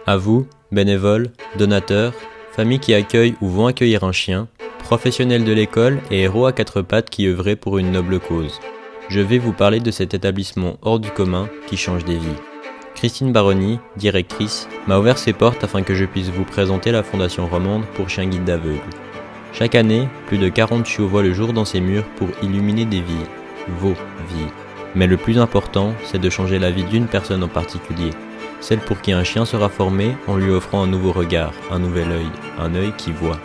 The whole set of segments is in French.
À vous, bénévoles, donateurs, familles qui accueillent ou vont accueillir un chien, professionnels de l'école et héros à quatre pattes qui œuvraient pour une noble cause. Je vais vous parler de cet établissement hors du commun qui change des vies. Christine Baroni, directrice, m'a ouvert ses portes afin que je puisse vous présenter la Fondation Romande pour chiens guides d'aveugles. Chaque année, plus de 40 chiots voient le jour dans ses murs pour illuminer des vies, vos vies. Mais le plus important, c'est de changer la vie d'une personne en particulier, celle pour qui un chien sera formé en lui offrant un nouveau regard, un nouvel œil, un œil qui voit.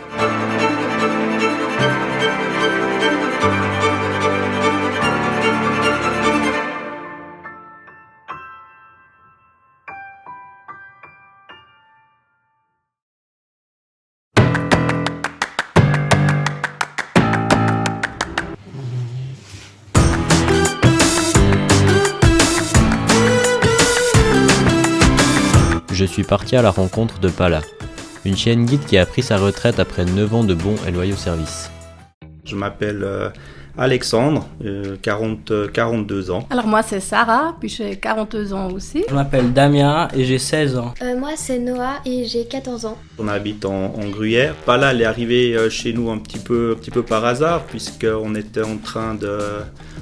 Je suis parti à la rencontre de Pala, une chienne guide qui a pris sa retraite après 9 ans de bons et loyaux services. Je m'appelle Alexandre, 42 ans. Alors moi c'est Sarah, puis j'ai 42 ans aussi. Je m'appelle Damien et j'ai 16 ans. Moi c'est Noah et j'ai 14 ans. On habite en Gruyère. Pala, elle est arrivée chez nous un petit peu par hasard, puisqu'on était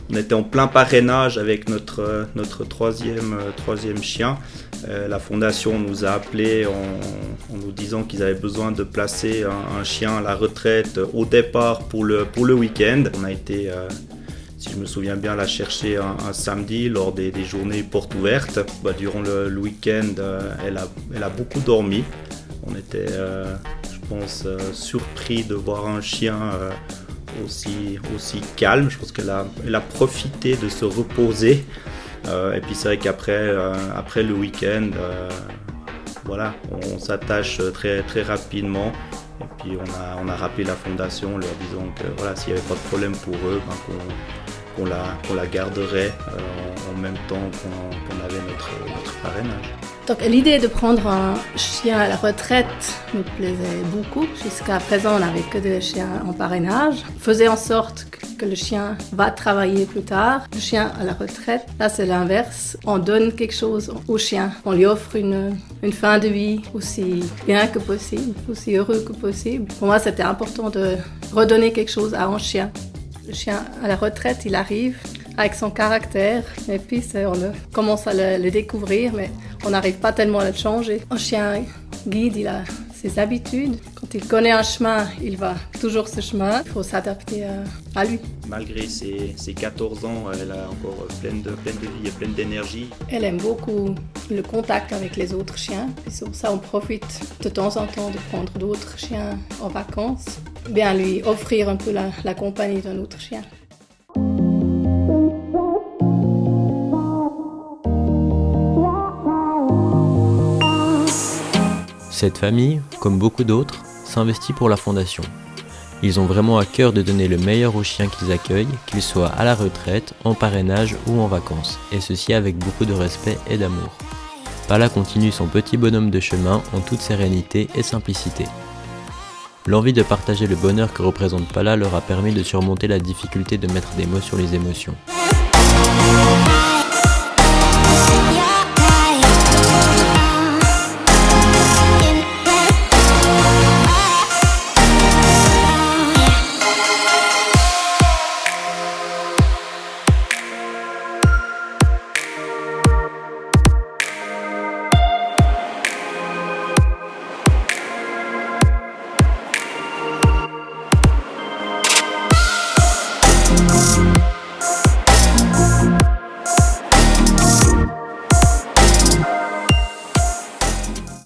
on était en plein parrainage avec notre troisième chien. La fondation nous a appelés en nous disant qu'ils avaient besoin de placer un chien à la retraite au départ pour le week-end. On a été, si je me souviens bien, la chercher un samedi lors des journées portes ouvertes. Durant le week-end, elle a beaucoup dormi. On était, je pense, surpris de voir un chien aussi calme. Je pense qu'elle a profité de se reposer. Et puis c'est vrai qu'après le week-end, voilà, on s'attache très, très rapidement. Et puis on a rappelé la fondation en leur disant que voilà, s'il n'y avait pas de problème pour eux, qu'on la garderait en même temps qu'on avait notre parrainage. Donc l'idée de prendre un chien à la retraite me plaisait beaucoup. Jusqu'à présent, on n'avait que des chiens en parrainage. Faisait en sorte que le chien va travailler plus tard. Le chien à la retraite, là c'est l'inverse. On donne quelque chose au chien. On lui offre une fin de vie aussi bien que possible, aussi heureux que possible. Pour moi, c'était important de redonner quelque chose à un chien. Le chien à la retraite, il arrive avec son caractère, et puis on commence à le découvrir, mais on n'arrive pas tellement à le changer. Un chien guide, il a ses habitudes. Quand il connaît un chemin, il va toujours ce chemin. Il faut s'adapter à lui. Malgré ses 14 ans, elle est encore pleine de vie et pleine d'énergie. Elle aime beaucoup le contact avec les autres chiens. Et sur ça, on profite de temps en temps de prendre d'autres chiens en vacances. Bien lui offrir un peu la compagnie d'un autre chien. Cette famille, comme beaucoup d'autres, s'investit pour la fondation. Ils ont vraiment à cœur de donner le meilleur aux chiens qu'ils accueillent, qu'ils soient à la retraite, en parrainage ou en vacances, et ceci avec beaucoup de respect et d'amour. Pala continue son petit bonhomme de chemin en toute sérénité et simplicité. L'envie de partager le bonheur que représente Pala leur a permis de surmonter la difficulté de mettre des mots sur les émotions.